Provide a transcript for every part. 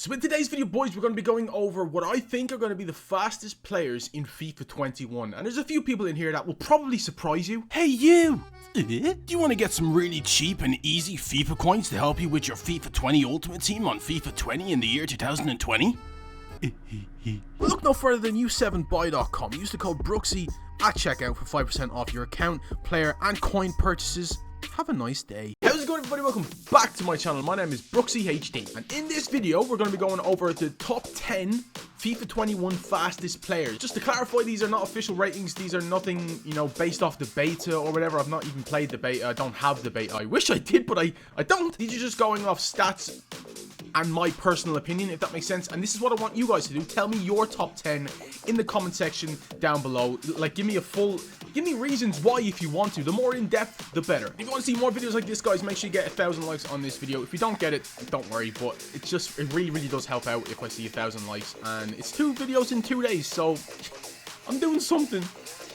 So in today's video, boys, we're going to be going over what I think are going to be the fastest players in FIFA 21. And there's a few people in here that will probably surprise you. Hey, you! Do you want to get some really cheap and easy FIFA coins to help you with your FIFA 20 Ultimate Team on FIFA 20 in the year 2020? Look no further than u7buy.com. Use the code Brooksy at checkout for 5% off your account, player, and coin purchases. Have a nice day. How's it going, everybody? Welcome back to my channel. My name is Brooksy HD, and in this video we're going to be going over the top 10 FIFA 21 fastest players. Just to clarify, these are not official ratings. These are nothing, you know, based off the beta or whatever. I've not even played the beta. I don't have the beta. I wish I did, but I don't. These are just going off stats and my personal opinion, if that makes sense. And this is what I want you guys to do. Tell me your top 10 in the comment section down below. Like, give me reasons why if you want to. The more in depth, the better. If you want to see more videos like this, guys, make sure you get 1,000 likes on this video. If you don't get it, don't worry, but it really does help out if I see 1,000 likes. And it's 2 videos in 2 days, so I'm doing something.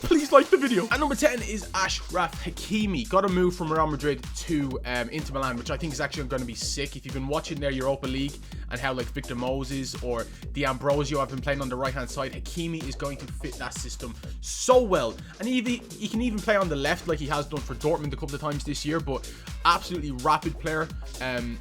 Please like the video. At number 10 is Achraf Hakimi. Got a move from Real Madrid to Inter Milan, which I think is actually going to be sick. If you've been watching their Europa League and how like Victor Moses or D'Ambrosio have been playing on the right hand side, Hakimi is going to fit that system so well. And he can even play on the left like he has done for Dortmund a couple of times this year, but absolutely rapid player.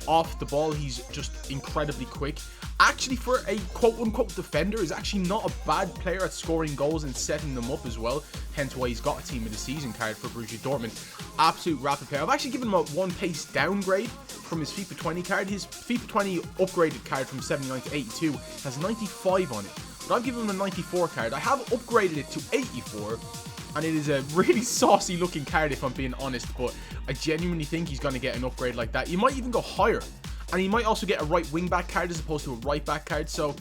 Off the ball, he's just incredibly quick. Actually, for a quote-unquote defender, is actually not a bad player at scoring goals and setting them up as well. Hence why he's got a Team of the Season card for Borussia Dortmund. Absolute rapid player. I've actually given him a 1 pace downgrade from his FIFA 20 card. His FIFA 20 upgraded card from 79 to 82 has 95 on it. But I've given him a 94 card. I have upgraded it to 84. And it is a really saucy looking card, if I'm being honest. But I genuinely think he's going to get an upgrade like that. You might even go higher. And he might also get a right wing back card as opposed to a right back card. So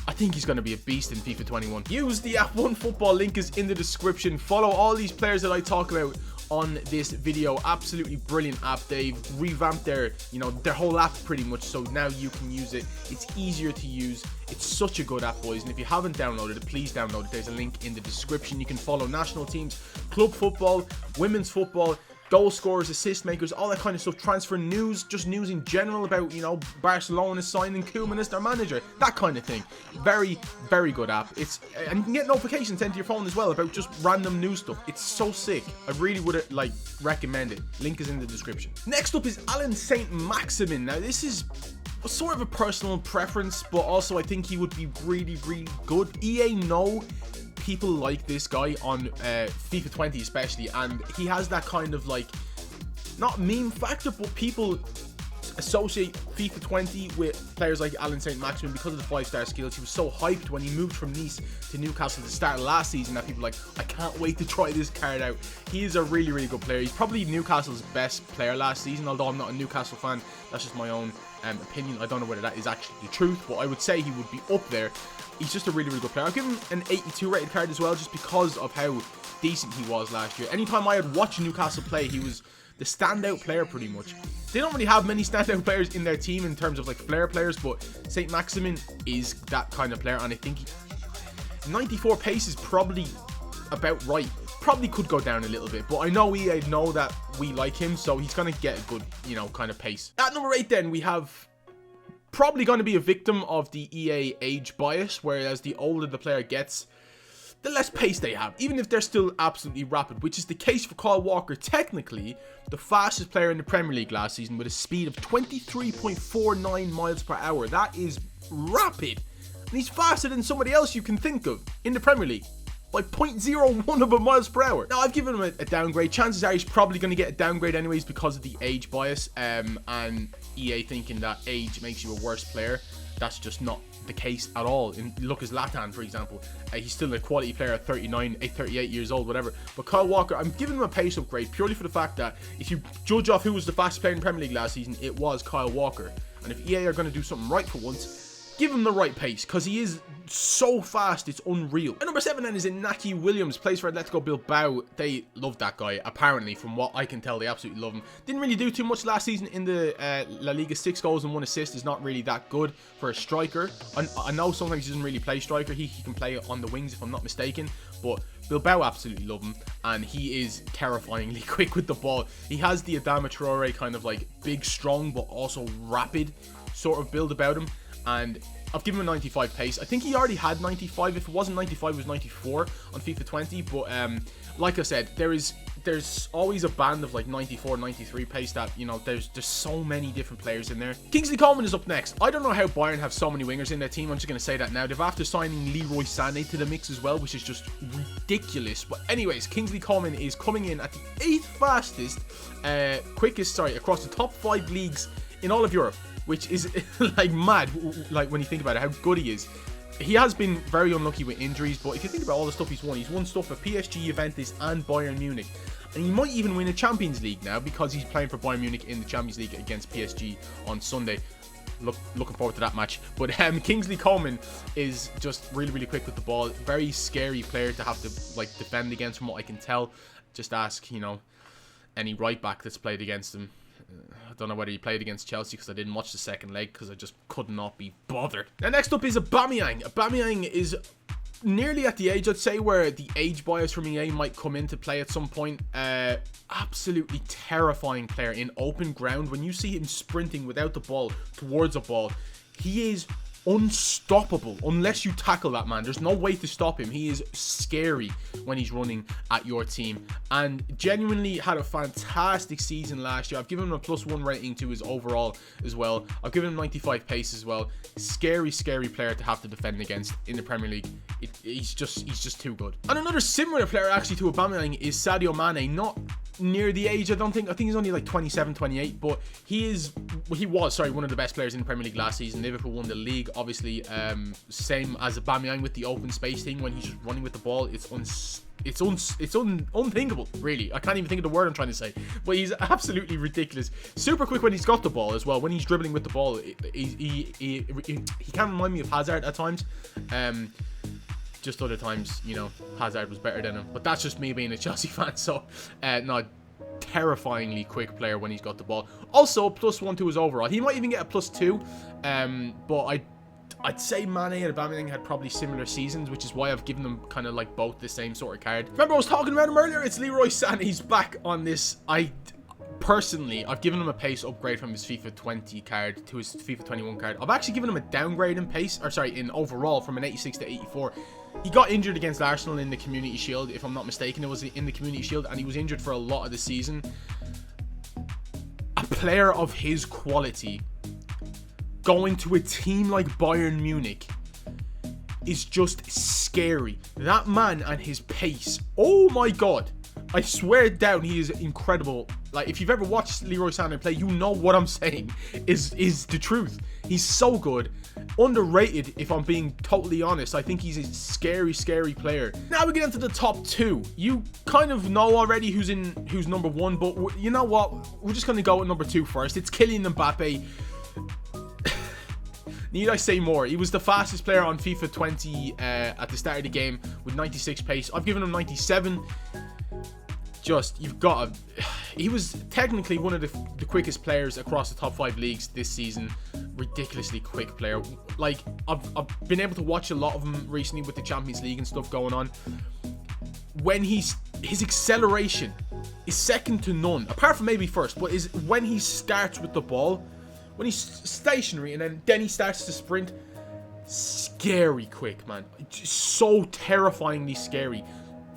I think he's going to be a beast in FIFA 21. Use the app OneFootball, link is in the description. Follow all these players that I talk about on this video. Absolutely brilliant app. They've revamped their whole app pretty much, so now you can use it. It's easier to use. It's such a good app, boys, and if you haven't downloaded it, please download it. There's a link in the description. You can follow national teams, club football, women's football, goal scorers, assist makers, all that kind of stuff, transfer news, just news in general about, you know, Barcelona signing Coman as their manager, that kind of thing. Very good app. And you can get notifications sent to your phone as well about just random news stuff. It's so sick. I really would recommend it. Link is in the description. Next up is SaintMaximin. Now this is sort of a personal preference, but also I think he would be really good. EA know people like this guy on FIFA 20 especially, and he has that kind of like, not meme factor, but people associate FIFA 20 with players like SaintMaximin because of the 5-star skills. He was so hyped when he moved from Nice to Newcastle at the start of last season that people were like, I can't wait to try this card out. He is a really good player. He's probably Newcastle's best player last season, although I'm not a Newcastle fan. That's just my own opinion. I don't know whether that is actually the truth, but I would say he would be up there. He's just a really good player. I'll give him an 82 rated card as well, just because of how decent he was last year. Anytime I had watched Newcastle play, he was the standout player pretty much. They don't really have many standout players in their team in terms of like flair players, but SaintMaximin is that kind of player, and I think 94 pace is probably about right. Probably could go down a little bit, but I know EA know that we like him, so he's going to get a good, you know, kind of pace. At number 8 then, we have probably going to be a victim of the EA age bias, whereas the older the player gets, the less pace they have, even if they're still absolutely rapid, which is the case for Kyle Walker, technically the fastest player in the Premier League last season with a speed of 23.49 miles per hour. That is rapid, and he's faster than somebody else you can think of in the Premier League by 0.01 of a miles per hour. Now, I've given him a downgrade. Chances are he's probably going to get a downgrade anyways because of the age bias, and EA thinking that age makes you a worse player. That's just not the case at all. Look at Zlatan, for example. He's still a quality player at 38 years old, whatever. But Kyle Walker, I'm giving him a pace upgrade purely for the fact that if you judge off who was the fastest player in the Premier League last season, it was Kyle Walker. And if EA are going to do something right for once, give him the right pace, because he is so fast, it's unreal. At number 7 then is Nacho Williams, plays for Atletico Bilbao. They love that guy, apparently, from what I can tell. They absolutely love him. Didn't really do too much last season in the La Liga. 6 goals and 1 assist is not really that good for a striker. I know sometimes he doesn't really play striker. He can play on the wings, if I'm not mistaken, but Bilbao absolutely love him, and he is terrifyingly quick with the ball. He has the Adama Traore kind of like big, strong, but also rapid sort of build about him. and I've given him 95 pace. I think he already had 95. If it wasn't 95, it was 94 on FIFA 20. But like I said, there's always a band of like 94, 93 pace that, you know, there's so many different players in there. Kingsley Coman is up next. I don't know how Bayern have so many wingers in their team. I'm just going to say that now. They've after signing Leroy Sane to the mix as well, which is just ridiculous. But anyways, Kingsley Coman is coming in at the 8th fastest, quickest, across the top 5 leagues in all of Europe, which is like mad, like when you think about it, how good he is. He has been very unlucky with injuries, but if you think about all the stuff he's won stuff for PSG, Juventus, and Bayern Munich. And he might even win a Champions League now because he's playing for Bayern Munich in the Champions League against PSG on Sunday. Looking forward to that match. But Kingsley Coman is just really, really quick with the ball. Very scary player to have to like defend against, from what I can tell. Just ask, you know, any right back that's played against him. I don't know whether he played against Chelsea because I didn't watch the second leg because I just could not be bothered. Now, next up is Aubameyang. Aubameyang is nearly at the age, I'd say, where the age bias from EA might come into play at some point. Absolutely terrifying player in open ground. When you see him sprinting without the ball towards a ball, he is unstoppable unless you tackle that man. There's no way to stop him. He is scary when he's running at your team, and genuinely had a fantastic season last year. I've given him a +1 rating to his overall as well. I've given him 95 pace as well. Scary player to have to defend against in the Premier League. He's just too good. And another similar player actually to Aubameyang is Sadio Mane. Not near the age, I think he's only like 27, 28, but he was one of the best players in the Premier League last season. Liverpool won the league, obviously. Same as Aubameyang with the open space thing. When he's just running with the ball, it's unthinkable, really. I can't even think of the word I'm trying to say, but he's absolutely ridiculous. Super quick when he's got the ball as well. When he's dribbling with the ball, he can remind me of Hazard at times. Just other times, you know, Hazard was better than him. But that's just me being a Chelsea fan. So, no, terrifyingly quick player when he's got the ball. Also, +1 to his overall. He might even get a +2. But I'd say Mane and Aubameyang had probably similar seasons, which is why I've given them kind of like both the same sort of card. Remember I was talking about him earlier? It's Leroy Sane. He's back on this. Personally, I've given him a pace upgrade from his FIFA 20 card to his FIFA 21 card. I've actually given him a downgrade in pace, in overall, from an 86 to 84. He got injured against Arsenal in the Community Shield, if I'm not mistaken. It was in the Community Shield, and he was injured for a lot of the season. A player of his quality going to a team like Bayern Munich is just scary. That man and his pace, oh my god. I swear down, he is incredible. Like, if you've ever watched Leroy Sane play, you know what I'm saying is the truth. He's so good. Underrated, if I'm being totally honest. I think he's a scary player. Now we get into the top 2. You kind of know already who's number 1, but you know what? We're just going to go with number 2 first. It's Kylian Mbappe. Need I say more? He was the fastest player on FIFA 20 at the start of the game with 96 pace. I've given him 97. He was technically one of the quickest players across the top 5 leagues this season. Ridiculously quick player. Like, I've been able to watch a lot of him recently with the Champions League and stuff going on. When his acceleration is second to none, apart from maybe first, but is when he starts with the ball, when he's stationary and then he starts to sprint. Scary quick, man. So terrifyingly scary.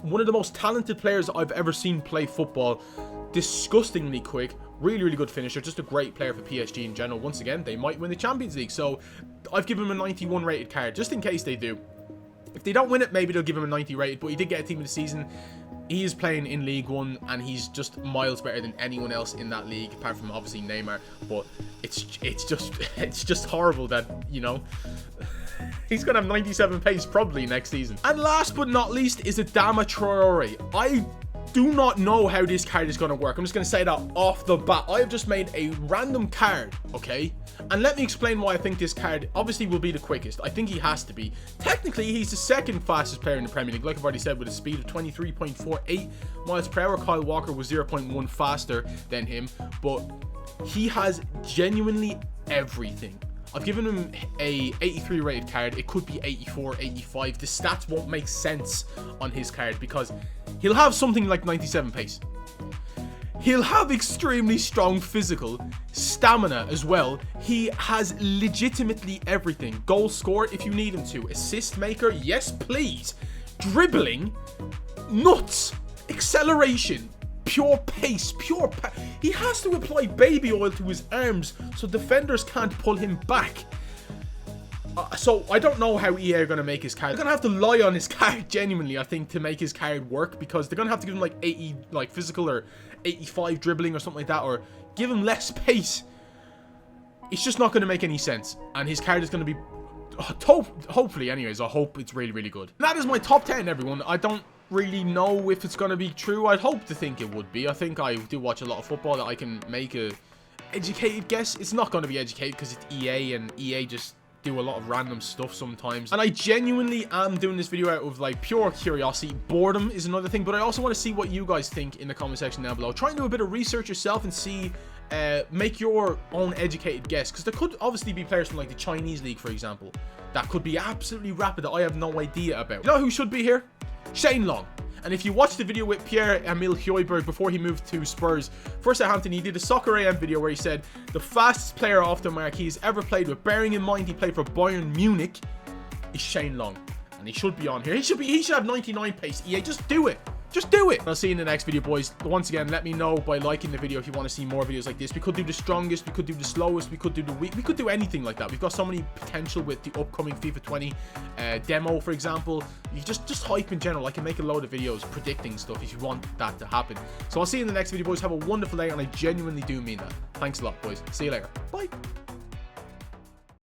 One of the most talented players I've ever seen play football. Disgustingly quick. Really good finisher. Just a great player for PSG in general. Once again, they might win the Champions League. So, I've given him a 91 rated card. Just in case they do. If they don't win it, maybe they'll give him a 90 rated. But he did get a team of the season. He is playing in League One. And he's just miles better than anyone else in that league. Apart from, obviously, Neymar. But it's just horrible that, you know... He's going to have 97 pace probably next season. And last but not least is Adama Troiare. I do not know how this card is going to work. I'm just going to say that off the bat. I have just made a random card, okay? And let me explain why I think this card obviously will be the quickest. I think he has to be. Technically, he's the second fastest player in the Premier League, like I've already said, with a speed of 23.48 miles per hour. Kyle Walker was 0.1 faster than him, but he has genuinely everything. I've given him a 83 rated card. It could be 84, 85. The stats won't make sense on his card because he'll have something like 97 pace. He'll have extremely strong physical. stamina as well. He has legitimately everything. Goal scorer if you need him to. Assist maker, yes please. Dribbling, nuts. Acceleration, pure pace, he has to apply baby oil to his arms so defenders can't pull him back. So I don't know how EA are going to make his card. They're going to have to lie on his card genuinely, I think, to make his card work, because they're going to have to give him like 80 like physical or 85 dribbling or something like that, or give him less pace. It's just not going to make any sense, and his card is going to be hopefully, anyways, I hope it's really, really good. And that is my top 10, everyone. I don't really know if it's going to be true. I'd hope to think it would be. I think I do watch a lot of football that I can make a educated guess. It's not going to be educated because it's EA, and EA just do a lot of random stuff sometimes. And I genuinely am doing this video out of like pure curiosity. Boredom is another thing, but I also want to see what you guys think in the comment section down below. Try and do a bit of research yourself and see, make your own educated guess, because there could obviously be players from like the Chinese league, for example, that could be absolutely rapid that I have no idea about. You know who should be here? Shane Long. And if you watched the video with Pierre-Emile Højbjerg before he moved to Spurs for Southampton, he did a Soccer AM video where he said the fastest player off the mark he's ever played with, bearing in mind he played for Bayern Munich, is Shane Long. And he should be on here. He should have 99 pace. EA, just do it. Just do it. I'll see you in the next video, boys. Once again, let me know by liking the video if you want to see more videos like this. We could do the strongest, we could do the slowest, we could do the weak, we could do anything like that. We've got so many potential with the upcoming FIFA 20 demo, for example. You just hype in general. I can make a load of videos predicting stuff if you want that to happen. So I'll see you in the next video, boys. Have a wonderful day, and I genuinely do mean that. Thanks a lot, boys. See you later. Bye.